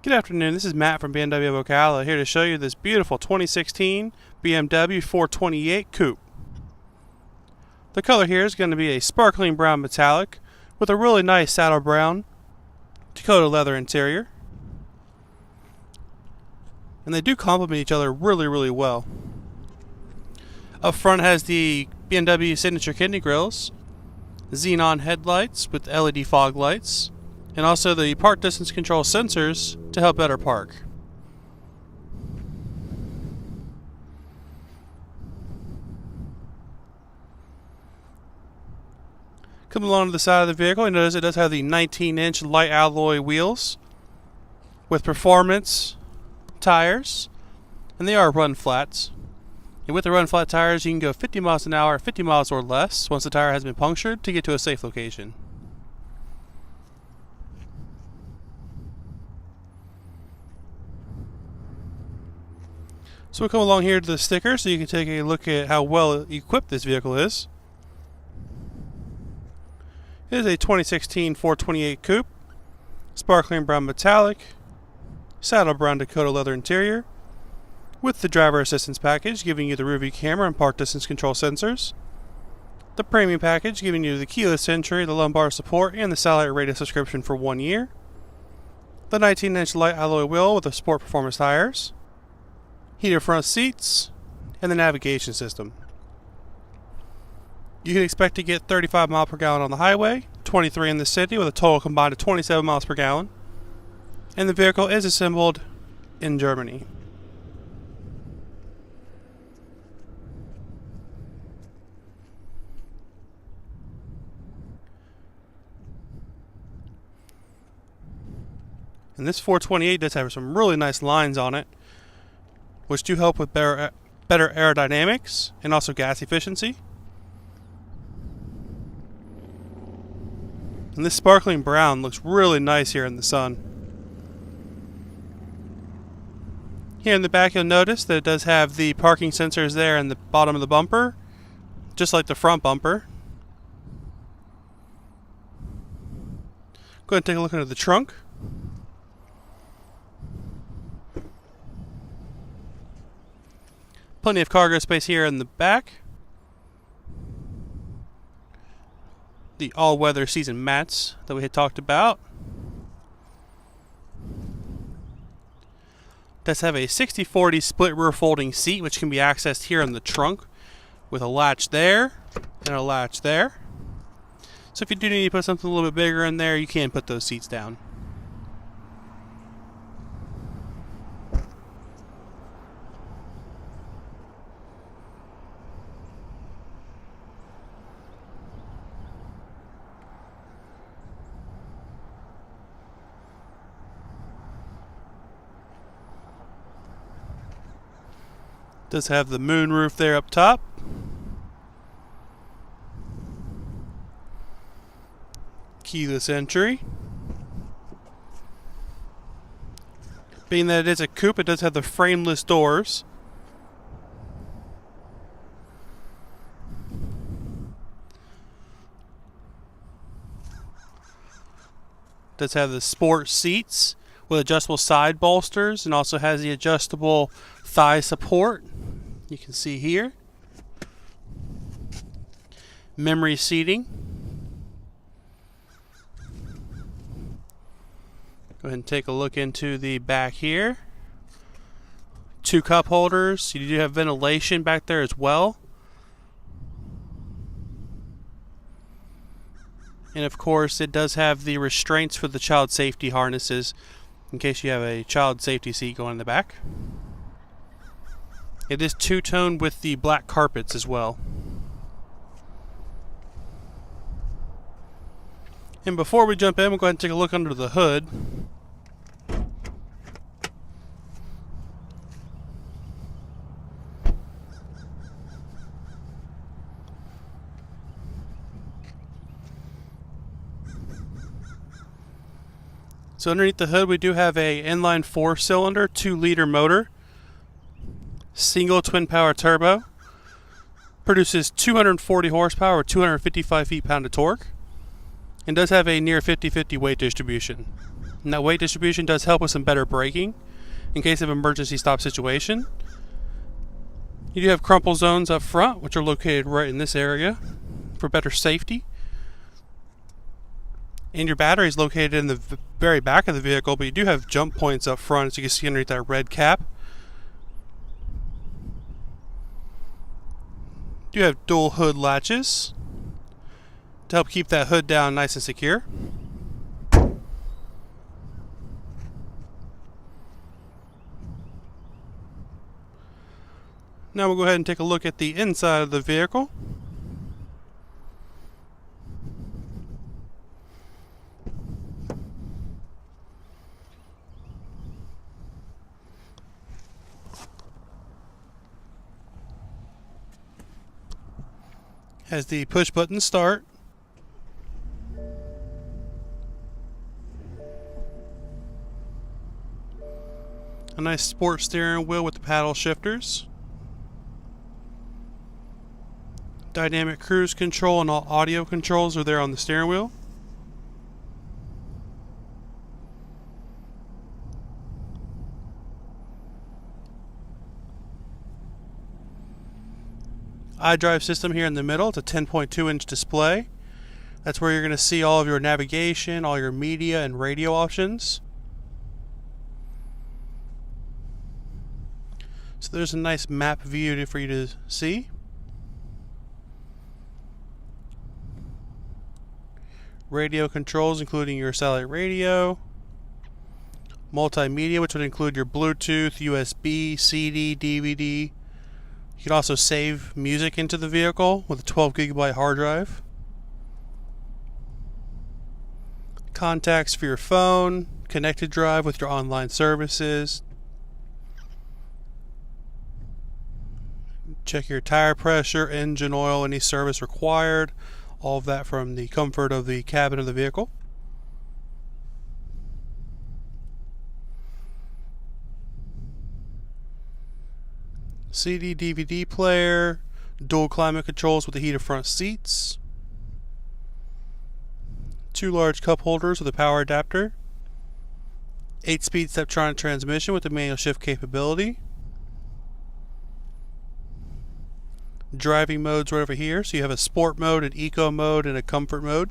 Good afternoon, this is Matt from BMW of Ocala here to show you this beautiful 2016 BMW 428 Coupe. The color here is going to be a sparkling brown metallic with a really nice saddle brown Dakota leather interior. And they do complement each other really well. Up front has the BMW signature kidney grills, xenon headlights with LED fog lights, and also the park distance control sensors to help better park. Coming along to the side of the vehicle, you notice it does have the 19-inch light alloy wheels with performance tires, and they are run flats. And with the run flat tires, you can go 50 miles an hour, 50 miles or less once the tire has been punctured to get to a safe location. So we'll come along here to the sticker so you can take a look at how well equipped this vehicle is. It is a 2016 428 Coupe, sparkling brown metallic, saddle Brown Dakota leather interior, with the driver assistance package giving you the rear view camera and park distance control sensors, the premium package giving you the keyless entry, the lumbar support, and the satellite radio subscription for 1 year, the 19-inch light alloy wheel with the sport performance tires, heated front seats, and the navigation system. You can expect to get 35 miles per gallon on the highway, 23 in the city with a total combined of 27 miles per gallon, and the vehicle is assembled in Germany. And this 428 does have some really nice lines on it, which do help with better aerodynamics and also gas efficiency. And this sparkling brown looks really nice here in the sun. Here in the back you'll notice that it does have the parking sensors there in the bottom of the bumper, just like the front bumper. Go ahead and take a look into the trunk. Plenty of cargo space here in the back. The all-weather season mats that we had talked about. Does have a 60/40 split rear folding seat which can be accessed here in the trunk with a latch there and a latch there. So if you do need to put something a little bit bigger in there, you can put those seats down. Does have the moon roof there up top. Keyless entry. Being that it is a coupe, it does have the frameless doors. Does have the sport seats with adjustable side bolsters, and also has the adjustable thigh support. You can see here. Memory seating. Go ahead and take a look into the back here. 2 cup holders. You do have ventilation back there as well. And of course it does have the restraints for the child safety harnesses in case you have a child safety seat going in the back. It is two-toned with the black carpets as well. And before we jump in, we'll go ahead and take a look under the hood. So underneath the hood we do have a inline 4-cylinder 2-liter motor, single twin power turbo, produces 240 horsepower, 255 feet-pound of torque, and does have a near 50-50 weight distribution. And that weight distribution does help with some better braking in case of emergency stop situation. You do have crumple zones up front, which are located right in this area for better safety. And your battery is located in the very back of the vehicle, but you do have jump points up front, as you can see underneath that red cap. You have dual hood latches to help keep that hood down nice and secure. Now we'll go ahead and take a look at the inside of the vehicle. Has the push button start. A nice sport steering wheel with the paddle shifters. Dynamic cruise control and all audio controls are there on the steering wheel. iDrive system here in the middle. It's a 10.2-inch display. That's where you're going to see all of your navigation, all your media and radio options. So there's a nice map view for you to see. Radio controls, including your satellite radio. Multimedia, which would include your Bluetooth, USB, CD, DVD. You can also save music into the vehicle with a 12GB hard drive. Contacts for your phone, connected drive with your online services. Check your tire pressure, engine oil, any service required. All of that from the comfort of the cabin of the vehicle. CD, DVD player, dual climate controls with the heated front seats, 2 large cup holders with a power adapter, 8-speed Steptronic transmission with the manual shift capability, driving modes right over here. So you have a sport mode, an eco mode, and a comfort mode.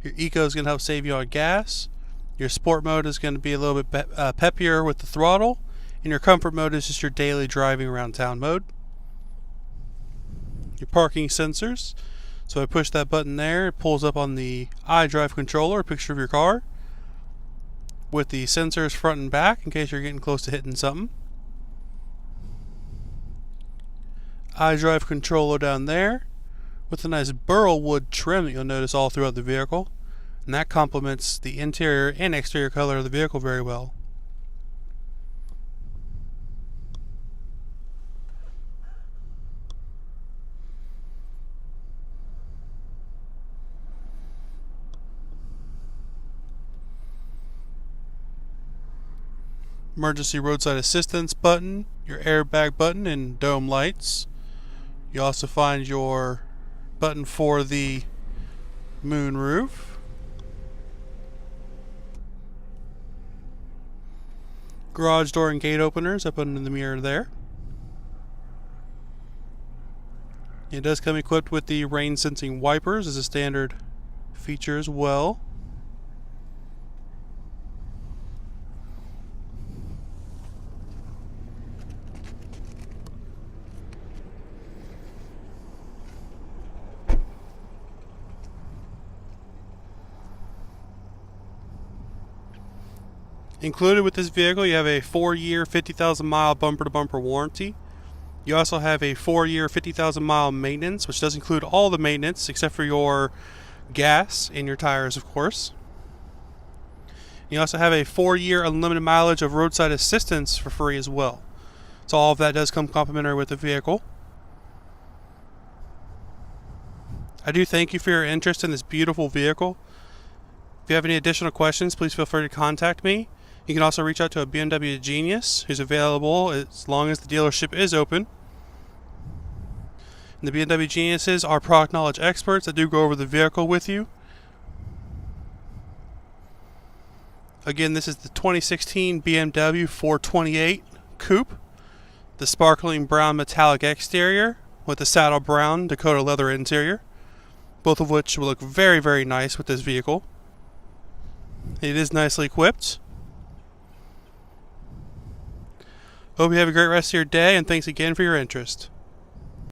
Your eco is going to help save you on gas. Your sport mode is going to be a little bit peppier with the throttle. And your comfort mode is just your daily driving around town mode. Your parking sensors. So I push that button there, it pulls up on the iDrive controller a picture of your car with the sensors front and back in case you're getting close to hitting something. iDrive controller down there with a nice burl wood trim that you'll notice all throughout the vehicle, and that complements the interior and exterior color of the vehicle very well. Emergency roadside assistance button, your airbag button, and dome lights. You also find your button for the moon roof. Garage door and gate openers up under the mirror there. It does come equipped with the rain sensing wipers as a standard feature as well. Included with this vehicle, you have a 4-year, 50,000-mile bumper-to-bumper warranty. You also have a 4-year, 50,000-mile maintenance, which does include all the maintenance except for your gas and your tires, of course. You also have a 4-year unlimited mileage of roadside assistance for free as well. So all of that does come complimentary with the vehicle. I do thank you for your interest in this beautiful vehicle. If you have any additional questions, please feel free to contact me. You can also reach out to a BMW Genius who's available as long as the dealership is open. And the BMW Geniuses are product knowledge experts that do go over the vehicle with you. Again, this is the 2016 BMW 428 Coupe, the sparkling brown metallic exterior with the saddle brown Dakota leather interior, both of which will look very, very nice with this vehicle. It is nicely equipped. Hope you have a great rest of your day, and thanks again for your interest.